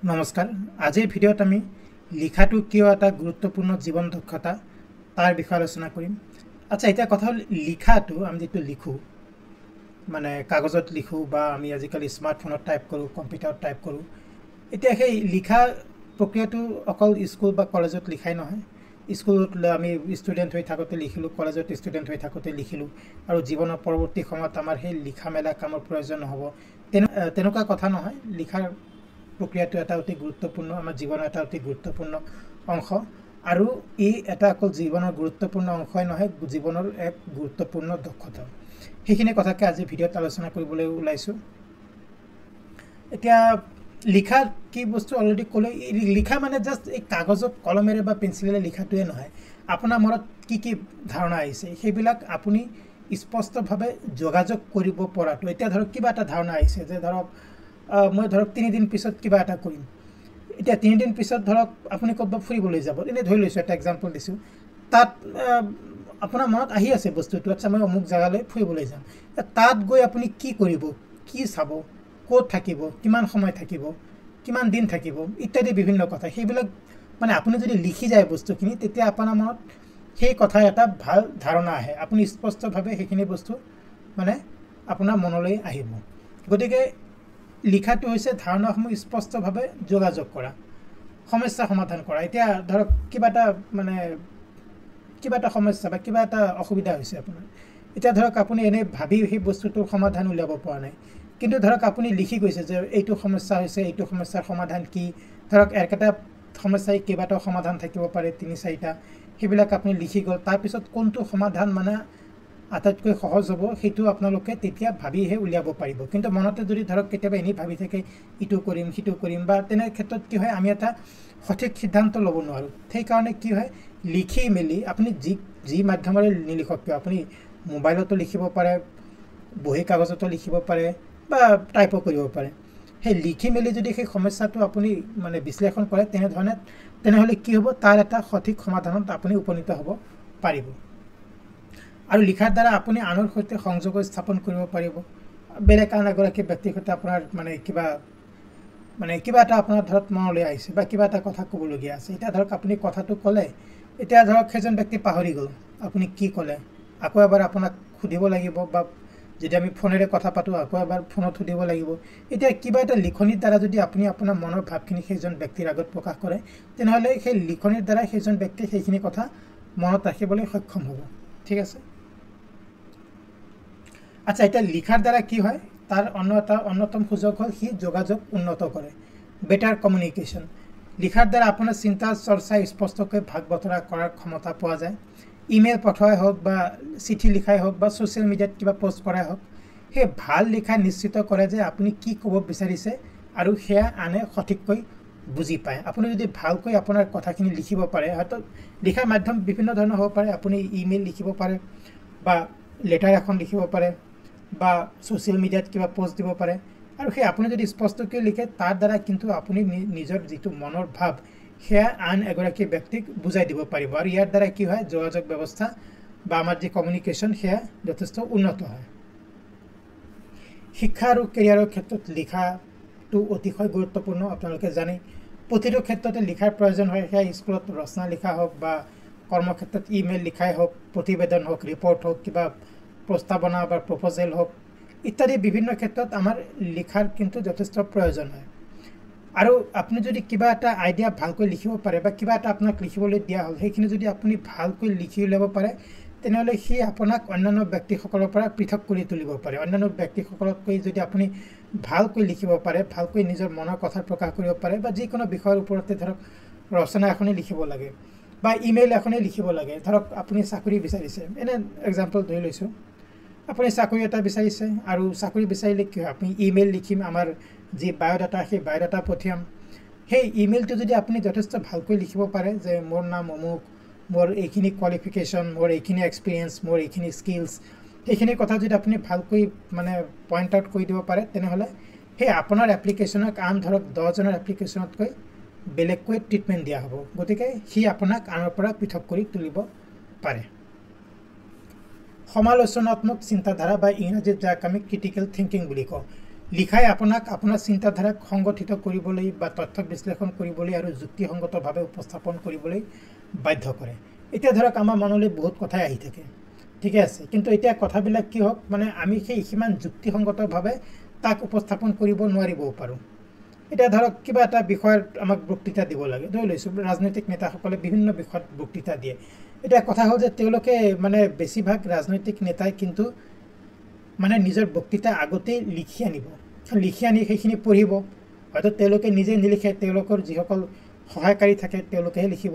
নমস্কাৰ আজিৰ ভিডিঅ'ত আমি লিখাটো কিয় এটা গুৰুত্বপূৰ্ণ জীৱন দক্ষতা তাৰ বিষয়ে আলোচনা কৰিম। আচ্ছা, এতিয়া কথা হ'ল লিখাটো আমি যেটো লিখো মানে কাগজত লিখো বা আমি আজিকালি স্মাৰ্টফোনত টাইপ কৰোঁ, কম্পিউটাৰত টাইপ কৰোঁ। এতিয়া সেই লিখা প্ৰক্ৰিয়াটো অকল স্কুল বা কলেজত লিখাই নহয়। স্কুলত আমি ষ্টুডেণ্ট হৈ থাকোঁতে লিখিলোঁ, কলেজত ষ্টুডেণ্ট হৈ থাকোঁতে লিখিলোঁ, আৰু জীৱনৰ পৰৱৰ্তী সময়ত আমাৰ সেই লিখা মেলা কামৰ প্ৰয়োজন নহ'ব তেনেকুৱা কথা নহয়। লিখাৰ প্ৰক্ৰিয়াটো এটা অতি গুৰুত্বপূৰ্ণ, আমাৰ জীৱনৰ এটা অতি গুৰুত্বপূৰ্ণ অংশ, আৰু ই এটা অকল জীৱনৰ গুৰুত্বপূৰ্ণ অংশই নহয়, জীৱনৰ এক গুৰুত্বপূৰ্ণ দক্ষতা। সেইখিনি কথাকে আজি ভিডিঅ'ত আলোচনা কৰিবলৈ ওলাইছোঁ। এতিয়া লিখা কি বস্তু অলৰেডি ক'লোঁ। লিখা মানে জাষ্ট এই কাগজত কলমেৰে বা পেঞ্চিলেৰে লিখাটোৱে নহয়। আপোনাৰ মনত কি কি ধাৰণা আহিছে সেইবিলাক আপুনি স্পষ্টভাৱে যোগাযোগ কৰিব পৰাটো। এতিয়া ধৰক কিবা এটা ধাৰণা আহিছে যে ধৰক মই ধৰক 3 দিন পিছত কিবা এটা কৰিম। এতিয়া 3 দিন পিছত ধৰক আপুনি ক'ৰবাত ফুৰিবলৈ যাব, এনেই ধৰি লৈছোঁ, এটা এক্সাম্পল দিছোঁ। তাত আপোনাৰ মনত আহি আছে বস্তুটো, আচ্ছা মই অমুক জেগালৈ ফুৰিবলৈ যাম। তাত গৈ আপুনি কি কৰিব, কি চাব, ক'ত থাকিব, কিমান সময় থাকিব, কিমান দিন থাকিব ইত্যাদি বিভিন্ন কথা। সেইবিলাক মানে আপুনি যদি লিখি যায় বস্তুখিনি, তেতিয়া আপোনাৰ মনত সেই কথাৰ এটা ভাল ধাৰণা আহে। আপুনি স্পষ্টভাৱে সেইখিনি বস্তু মানে আপোনাৰ মনলৈ আহিব। গতিকে লিখাটো হৈছে ধাৰণাসমূহ স্পষ্টভাৱে যোগাযোগ কৰা, সমস্যা সমাধান কৰা। এতিয়া ধৰক কিবা এটা সমস্যা বা কিবা এটা অসুবিধা হৈছে আপোনাৰ। এতিয়া ধৰক আপুনি এনেই ভাবি সেই বস্তুটোৰ সমাধান উলিয়াব পৰা নাই, কিন্তু ধৰক আপুনি লিখি গৈছে যে এইটো সমস্যা হৈছে, এইটো সমস্যাৰ সমাধান কি। ধৰক একেটা সমস্যাই কেইবাটাও সমাধান থাকিব পাৰে, 3-4টা। সেইবিলাক আপুনি লিখি গ'ল। তাৰপিছত কোনটো সমাধান মানে আটাইতকৈ সহজ হ'ব সেইটো আপোনালোকে তেতিয়া ভাবিহে উলিয়াব পাৰিব। কিন্তু মনতে যদি ধৰক কেতিয়াবা এনেই ভাবি থাকে ইটো কৰিম সিটো কৰিম, বা তেনে ক্ষেত্ৰত কি হয়, আমি এটা সঠিক সিদ্ধান্ত ল'ব নোৱাৰোঁ। সেইকাৰণে কি হয়, লিখি মেলি আপুনি যি মাধ্যমেৰে নিলিখক কিয়, আপুনি মোবাইলতো লিখিব পাৰে, বহী কাগজতো লিখিব পাৰে, বা টাইপো কৰিব পাৰে। সেই লিখি মেলি যদি সেই সমস্যাটো আপুনি মানে বিশ্লেষণ কৰে তেনেহ'লে কি হ'ব, তাৰ এটা সঠিক সমাধানত আপুনি উপনীত হ'ব পাৰিব। আৰু লিখাৰ দ্বাৰা আপুনি আনৰ সৈতে সংযোগ স্থাপন কৰিব পাৰিব। বেলেগ আন এগৰাকী ব্যক্তিৰ সৈতে আপোনাৰ কিবা এটা আপোনাৰ ধৰক মনলৈ আহিছে, বা কিবা এটা কথা ক'বলগীয়া আছে। এতিয়া ধৰক আপুনি কথাটো ক'লে, এতিয়া ধৰক সেইজন ব্যক্তি পাহৰি গ'ল আপুনি কি ক'লে। আকৌ এবাৰ আপোনাক সুধিব লাগিব, বা যদি আমি ফোনেৰে কথা পাতোঁ আকৌ এবাৰ ফোনত সুধিব লাগিব। এতিয়া কিবা এটা লিখনিৰ দ্বাৰা যদি আপুনি আপোনাৰ মনৰ ভাৱখিনি সেইজন ব্যক্তিৰ আগত প্ৰকাশ কৰে, তেনেহ'লে সেই লিখনিৰ দ্বাৰা সেইজন ব্যক্তিয়ে সেইখিনি কথা মনত ৰাখিবলৈ সক্ষম হ'ব। ঠিক আছে। আচ্ছা, এতিয়া লিখাৰ দ্বাৰা কি হয়, তাৰ অন্যতম সুযোগ হ'ল সি যোগাযোগ উন্নত কৰে, বেটাৰ কমিউনিকেশ্যন। লিখাৰ দ্বাৰা আপোনাৰ চিন্তা চৰ্চা স্পষ্টকৈ ভাগ বতৰা কৰাৰ ক্ষমতা পোৱা যায়। ইমেইল পঠোৱাই হওক, বা চিঠি লিখাই হওক, বা ছ'চিয়েল মিডিয়াত কিবা পষ্ট কৰাই হওক, সেই ভাল লিখাই নিশ্চিত কৰে যে আপুনি কি ক'ব বিচাৰিছে, আৰু সেয়া আনে সঠিককৈ বুজি পায়। আপুনি যদি ভালকৈ আপোনাৰ কথাখিনি লিখিব পাৰে, হয়তো লিখাৰ মাধ্যম বিভিন্ন ধৰণৰ হ'ব পাৰে। আপুনি ইমেইল লিখিব পাৰে, বা লেটাৰ এখন লিখিব পাৰে, বা ছ'চিয়েল মিডিয়াত কিবা পষ্ট দিব পাৰে। আৰু সেই আপুনি যদি স্পষ্টকৈ লিখে, তাৰ দ্বাৰা কিন্তু আপুনি নিজৰ যিটো মনৰ ভাৱ সেয়া আন এগৰাকী ব্যক্তিক বুজাই দিব পাৰিব। আৰু ইয়াৰ দ্বাৰা কি হয়, যোগাযোগ ব্যৱস্থা বা আমাৰ যি কমিউনিকেশ্যন সেয়া যথেষ্ট উন্নত হয়। শিক্ষা আৰু কেৰিয়াৰৰ ক্ষেত্ৰত লিখাটো অতিশয় গুৰুত্বপূৰ্ণ। আপোনালোকে জানে প্ৰতিটো ক্ষেত্ৰতে লিখাৰ প্ৰয়োজন হয়। সেয়া স্কুলত ৰচনা লিখা হওক, বা কৰ্মক্ষেত্ৰত ইমেইল লিখাই হওক, প্ৰতিবেদন হওক, ৰিপৰ্ট হওক, কিবা প্ৰস্তাৱনা বা প্ৰপ'জেল হওক ইত্যাদি বিভিন্ন ক্ষেত্ৰত আমাৰ লিখাৰ কিন্তু যথেষ্ট প্ৰয়োজন হয়। আৰু আপুনি যদি কিবা এটা আইডিয়া ভালকৈ লিখিব পাৰে, বা কিবা এটা আপোনাক লিখিবলৈ দিয়া হ'ল, সেইখিনি যদি আপুনি ভালকৈ লিখি উলিয়াব পাৰে, তেনেহ'লে সি আপোনাক অন্যান্য ব্যক্তিসকলৰ পৰা পৃথক কৰি তুলিব পাৰে। অন্যান্য ব্যক্তিসকলতকৈ যদি আপুনি ভালকৈ লিখিব পাৰে, ভালকৈ নিজৰ মনৰ কথা প্ৰকাশ কৰিব পাৰে, বা যিকোনো বিষয়ৰ ওপৰতে ধৰক ৰচনা এখনেই লিখিব লাগে, বা ইমেইল এখনেই লিখিব লাগে। ধৰক আপুনি চাকৰি বিচাৰিছে, এনে এক্সাম্পল ধৰি লৈছোঁ। আপুনি চাকৰি এটা বিচাৰিছে, আৰু চাকৰি বিচাৰিলে কি হয়, আপুনি ইমেইল লিখিম, আমাৰ যি বায়'ডাটা সেই বায়'ডাটা পঠিয়াম। সেই ইমেইলটো যদি আপুনি যথেষ্ট ভালকৈ লিখিব পাৰে, যে মোৰ নাম অমুক, মোৰ এইখিনি কোৱালিফিকেশ্যন, মোৰ এইখিনি এক্সপিৰিয়েঞ্চ, মোৰ এইখিনি স্কিলছ, সেইখিনি কথা যদি আপুনি ভালকৈ পইণ্ট আউট কৰি দিব পাৰে, তেনেহ'লে সেই আপোনাৰ এপ্লিকেশ্যনক আন ধৰক 10জনৰ এপ্লিকেশ্যনতকৈ বেলেগকৈ ট্ৰিটমেণ্ট দিয়া হ'ব। গতিকে সি আপোনাক আনৰ পৰা পৃথক কৰি তুলিব পাৰে। সমালোচনাত্মক চিন্তাধাৰা, বা ইংৰাজীত যাক আমি ক্ৰিটিকেল থিংকিং বুলি কওঁ, লিখাই আপোনাক আপোনাৰ চিন্তাধাৰাক সংগঠিত কৰিবলৈ বা তথ্য বিশ্লেষণ কৰিবলৈ আৰু যুক্তিসংগতভাৱে উপস্থাপন কৰিবলৈ বাধ্য কৰে। এতিয়া ধৰক আমাৰ মনলৈ বহুত কথাই আহি থাকে, ঠিকে আছে, কিন্তু এতিয়া কথাবিলাক কি হওক মানে আমি সেই সিমান যুক্তিসংগতভাৱে তাক উপস্থাপন কৰিব নোৱাৰিবও পাৰোঁ। এতিয়া ধৰক কিবা এটা বিষয়ত আমাক বক্তৃতা দিব লাগে, ধৰি লৈছোঁ ৰাজনৈতিক নেতাসকলে বিভিন্ন বিষয়ত বক্তৃতা দিয়ে। এতিয়া কথা হ'ল যে তেওঁলোকে মানে বেছিভাগ ৰাজনৈতিক নেতাই কিন্তু মানে নিজৰ বক্তৃতা আগতেই লিখি আনিব, লিখি আনি সেইখিনি পঢ়িব। হয়তো তেওঁলোকে নিজে নিলিখে, তেওঁলোকৰ যিসকল সহায়কাৰী থাকে তেওঁলোকেহে লিখিব।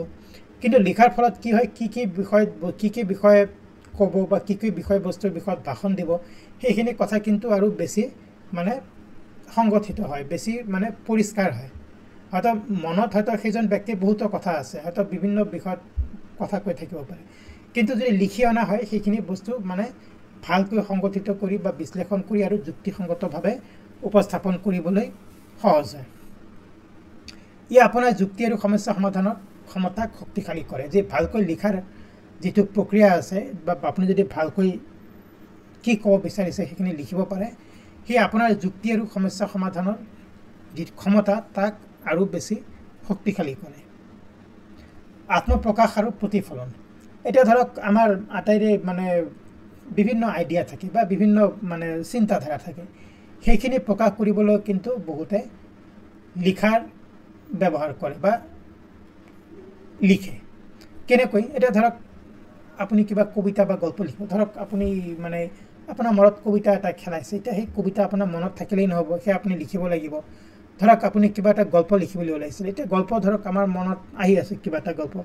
কিন্তু লিখাৰ ফলত কি হয়, কি বিষয়ে ক'ব বা কি বিষয়বস্তুৰ বিষয়ত ভাষণ দিব, সেইখিনি কথা কিন্তু আৰু বেছি মানে সংগঠিত হয়, বেছি মানে পৰিষ্কাৰ হয়। হয়তো মনত হয়তো সেইজন ব্যক্তিৰ বহুতো কথা আছে, হয়তো বিভিন্ন বিষয়ত কথা কৈ থাকিব পাৰে, কিন্তু যদি লিখি অনা হয় সেইখিনি বস্তু মানে ভালকৈ সংগঠিত কৰি বা বিশ্লেষণ কৰি আৰু যুক্তিসংগতভাৱে উপস্থাপন কৰিবলৈ সহজ হয়। ই আপোনাৰ যুক্তি আৰু সমস্যা সমাধানৰ ক্ষমতাক শক্তিশালী কৰে। যে ভালকৈ লিখাৰ যিটো প্ৰক্ৰিয়া আছে বা আপুনি যদি ভালকৈ কি ক'ব বিচাৰিছে সেইখিনি লিখিব পাৰে, সি আপোনাৰ যুক্তি আৰু সমস্যা সমাধানৰ যি ক্ষমতা তাক আৰু বেছি শক্তিশালী কৰে। আত্মপ্ৰকাশ আৰু প্ৰতিফলন। এতিয়া ধৰক আমাৰ আটাইৰে মানে বিভিন্ন আইডিয়া থাকে বা বিভিন্ন মানে চিন্তাধাৰা থাকে, সেইখিনি প্ৰকাশ কৰিবলৈ কিন্তু বহুতে লিখাৰ ব্যৱহাৰ কৰে বা লিখে। কেনেকৈ, এতিয়া ধৰক আপুনি কিবা কবিতা বা গল্প লিখিব, ধৰক আপুনি মানে আপোনাৰ মনত কবিতা এটা খেলাইছে, এতিয়া সেই কবিতা আপোনাৰ মনত থাকিলেই নহ'ব, সেয়া আপুনি লিখিব লাগিব। ধৰক আপুনি কিবা এটা গল্প লিখিবলৈ ওলাইছিল, এতিয়া গল্প ধৰক আমাৰ মনত আহি আছে কিবা এটা গল্প,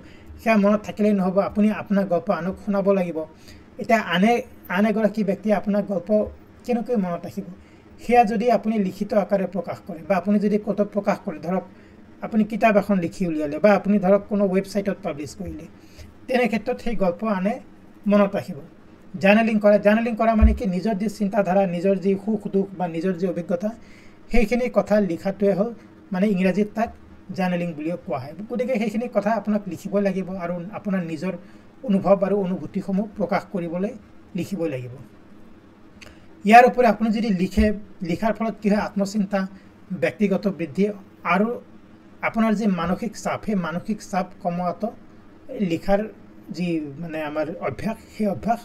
সেয়া মনত থাকিলেই নহ'ব, আপুনি আপোনাৰ গল্প আনক শুনাব লাগিব। এতিয়া আন এগৰাকী ব্যক্তিয়ে আপোনাৰ গল্প কেনেকৈ মনত ৰাখিব, সেয়া যদি আপুনি লিখিত আকাৰে প্ৰকাশ কৰে বা আপুনি যদি ক'তো প্ৰকাশ কৰে, ধৰক আপুনি কিতাপ এখন লিখি উলিয়ালে বা আপুনি ধৰক কোনো ৱেবছাইটত পাব্লিছ কৰিলে, তেনে ক্ষেত্ৰত সেই গল্প আনে মনত ৰাখিব। জাৰ্নেলিং কৰা মানে কি, নিজৰ যি চিন্তাধাৰা, নিজৰ যি সুখ দুখ বা নিজৰ যি অভিজ্ঞতা, সেইখিনি কথা লিখাটোৱে হ'ল মানে ইংৰাজীত তাক জাৰ্নেলিং বুলিও কোৱা হয়। গতিকে সেইখিনি কথা আপোনাক লিখিব লাগিব আৰু আপোনাৰ নিজৰ অনুভৱ আৰু অনুভূতিসমূহ প্ৰকাশ কৰিবলৈ লিখিবই লাগিব। ইয়াৰ উপৰি আপুনি যদি লিখাৰ ফলত কি হয়, আত্মচিন্তা, ব্যক্তিগত বৃদ্ধি আৰু আপোনাৰ যি মানসিক চাপ, সেই মানসিক চাপ কমোৱাটো লিখাৰ যি মানে আমাৰ অভ্যাস, সেই অভ্যাস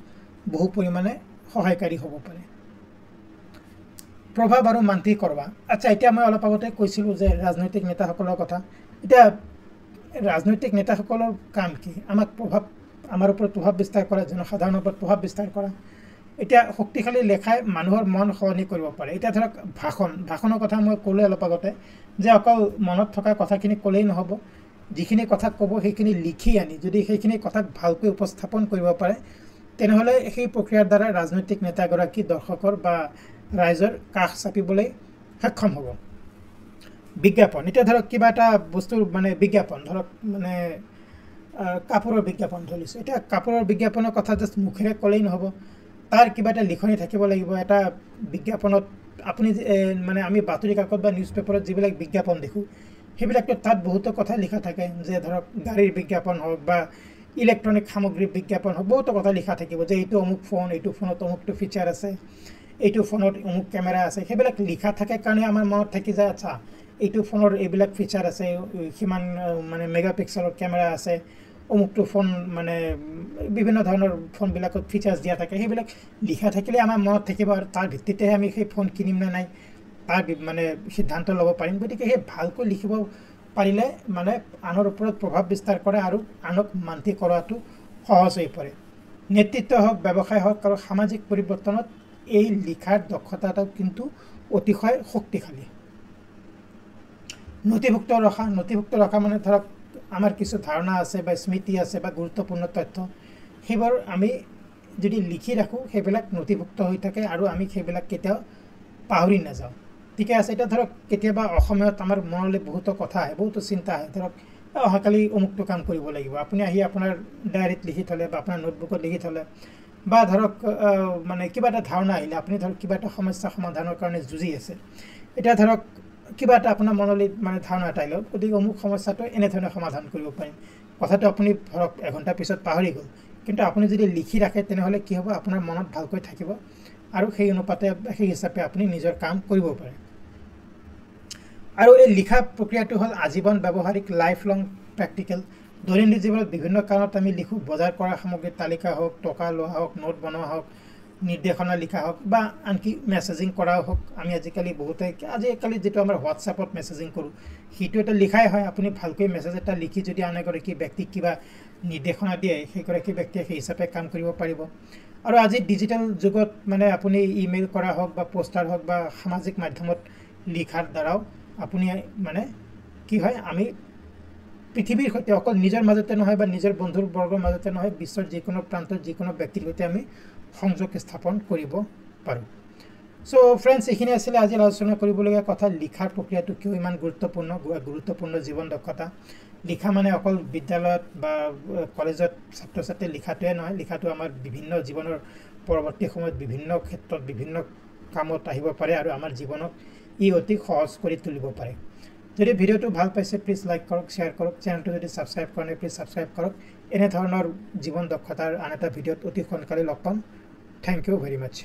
বহু পৰিমাণে সহায়কাৰী হ'ব পাৰে। প্ৰভাৱ আৰু মান্তি কৰবা। আচ্ছা, এতিয়া মই অলপ আগতে কৈছিলোঁ যে ৰাজনৈতিক নেতাসকলৰ কথা। এতিয়া ৰাজনৈতিক নেতাসকলৰ কাম কি, আমাৰ ওপৰত প্ৰভাৱ বিস্তাৰ কৰা, জনসাধাৰণৰ ওপৰত প্ৰভাৱ বিস্তাৰ কৰা। এতিয়া শক্তিশালী লেখাই মানুহৰ মন সলনি কৰিব পাৰে। এতিয়া ধৰক ভাষণৰ কথা মই ক'লোৱে অলপ আগতে, যে অকল মনত থকা কথাখিনি ক'লেই নহ'ব, যিখিনি কথা ক'ব সেইখিনি লিখি আনি যদি সেইখিনি কথাক ভালকৈ উপস্থাপন কৰিব পাৰে, তেনেহ'লে সেই প্ৰক্ৰিয়াৰ দ্বাৰা ৰাজনৈতিক নেতাগৰাকী দৰ্শকৰ বা ৰাইজৰ কাষ চাপিবলৈ সক্ষম হ'ব। বিজ্ঞাপন, এতিয়া ধৰক কিবা এটা বস্তুৰ মানে বিজ্ঞাপন, ধৰক মানে কাপোৰৰ বিজ্ঞাপন ধৰিছোঁ। এতিয়া কাপোৰৰ বিজ্ঞাপনৰ কথা জাষ্ট মুখেৰে ক'লেই নহ'ব, তাৰ কিবা এটা লিখনি থাকিব লাগিব। এটা বিজ্ঞাপনত আপুনি মানে আমি বাতৰি কাকত বা নিউজ পেপাৰত যিবিলাক বিজ্ঞাপন দেখোঁ, সেইবিলাকতো তাত বহুতো কথা লিখা থাকে, যে ধৰক গাড়ীৰ বিজ্ঞাপন হওক বা ইলেক্ট্ৰনিক সামগ্ৰীৰ বিজ্ঞাপন হওক, বহুতো কথা লিখা থাকিব যে এইটো অমুক ফোন, এইটো ফোনত অমুকটো ফিচাৰ আছে, এইটো ফোনত অমুক কেমেৰা আছে। সেইবিলাক লিখা থাকে কাৰণে আমাৰ মনত থাকি যায়, আচ্ছা এইটো ফোনৰ এইবিলাক ফিচাৰ আছে, সিমান মানে মেগাপিক্সেলৰ কেমেৰা আছে, অমুকটো ফোন মানে বিভিন্ন ধৰণৰ ফোনবিলাকত ফিচাৰ্ছ দিয়া থাকে। সেইবিলাক লিখা থাকিলে আমাৰ মনত থাকিব আৰু তাৰ ভিত্তিতেহে আমি সেই ফোন কিনিম নে নাই তাৰ মানে সিদ্ধান্ত ল'ব পাৰিম। গতিকে সেই ভালকৈ লিখিব পাৰিলে মানে আনৰ ওপৰত প্ৰভাৱ বিস্তাৰ কৰে আৰু আনক মান্তি কৰাটো সহজ হৈ পৰে। নেতৃত্ব হওক, ব্যৱসায় হওক আৰু সামাজিক পৰিৱৰ্তনত এই লিখাৰ দক্ষতাটো কিন্তু অতিশয় শক্তিশালী। নথিভুক্ত ৰখা মানে ধৰক আমাৰ কিছু ধাৰণা আছে বা স্মৃতি আছে বা গুৰুত্বপূৰ্ণ তথ্য, সেইবোৰ আমি যদি লিখি ৰাখোঁ সেইবিলাক নথিভুক্ত হৈ থাকে আৰু আমি সেইবিলাক কেতিয়াও পাহৰি নাযাওঁ। ঠিকে আছে, এতিয়া ধৰক কেতিয়াবা অসময়ত আমাৰ মনলৈ বহুতো কথা আহে, বহুতো চিন্তা আহে, ধৰক অহাকালি অমুকটো কাম কৰিব লাগিব, আপুনি আহি আপোনাৰ ডায়েৰীত লিখি থ'লে বা আপোনাৰ নোটবুকত লিখি থ'লে, বা ধৰক মানে কিবা এটা ধাৰণা আহিলে, আপুনি ধৰক কিবা এটা সমস্যা সমাধানৰ কাৰণে যুঁজি আছে, এতিয়া ধৰক কিবা এটা আপোনাৰ মনলৈ মানে ধাৰণা এটা আহিলে, গতিকে অমুক সমস্যাটো এনেধৰণে সমাধান কৰিব পাৰিম, কথাটো আপুনি ধৰক এঘণ্টাৰ পিছত পাহৰি গ'ল, কিন্তু আপুনি যদি লিখি ৰাখে তেনেহ'লে কি হ'ব, আপোনাৰ মনত ভালকৈ থাকিব আৰু সেই অনুপাতে সেই হিচাপে আপুনি নিজৰ কাম কৰিব পাৰে আৰু এই লিখা প্ৰক্ৰিয়াটো হ'ল আজীৱন ব্যৱহাৰিক লাইফ লং প্ৰেক্টিকেল দৈনন্দিন জীৱনত বিভিন্ন কাৰণত আমি লিখোঁ বজাৰ কৰা সামগ্ৰীৰ তালিকা হওক টকা লোৱা হওক নোট বনোৱা হওক নিৰ্দেশনা লিখা হওক বা আনকি মেছেজিং কৰাও হওক আমি আজিকালি যিটো আমাৰ হোৱাটছআপত মেছেজিং কৰোঁ সেইটো এটা লিখাই হয় আপুনি ভালকৈ মেছেজ এটা লিখি যদি আন এগৰাকী ব্যক্তিক কিবা নিৰ্দেশনা দিয়ে সেইগৰাকী ব্যক্তিয়ে সেই হিচাপে কাম কৰিব পাৰিব আৰু আজি ডিজিটেল যুগত মানে আপুনি ইমেইল কৰা হওক বা পোষ্টাৰ হওক বা সামাজিক মাধ্যমত লিখাৰ দ্বাৰাও আপুনি মানে কি হয় আমি পৃথিৱীৰ সৈতে অকল নিজৰ মাজতে নহয় বা নিজৰ বন্ধুৰ বৰ্গৰ মাজতে নহয় বিশ্বৰ যিকোনো প্ৰান্তত যিকোনো ব্যক্তিৰ সৈতে আমি সংযোগ স্থাপন কৰিব পাৰোঁ সো ফ্ৰেণ্ডছ এইখিনি আছিলে আজি আলোচনা কৰিবলগীয়া কথা লিখাৰ প্ৰক্ৰিয়াটো কিয় ইমান গুৰুত্বপূৰ্ণ জীৱন দক্ষতা লিখা মানে অকল বিদ্যালয়ত বা কলেজত ছাত্ৰ ছাত্ৰীয়ে লিখাটোৱে নহয় লিখাটো আমাৰ বিভিন্ন জীৱনৰ পৰৱৰ্তী সময়ত বিভিন্ন ক্ষেত্ৰত বিভিন্ন কামত আহিব পাৰে আৰু আমাৰ জীৱনক ই অতি সহজ কৰি তুলিব পাৰে যদি ভিডিঅ'টো ভাল পাইছে প্লিজ লাইক কৰক শ্বেয়াৰ কৰক চেনেলটো যদি ছাবস্ক্ৰাইব কৰা নাই প্লিজ ছাবস্ক্ৰাইব কৰক এনেধৰণৰ জীৱন দক্ষতাৰ আন এটা ভিডিঅ'ত অতি সোনকালে লগ পাম থ্যাংক ইউ ভেৰি মাছ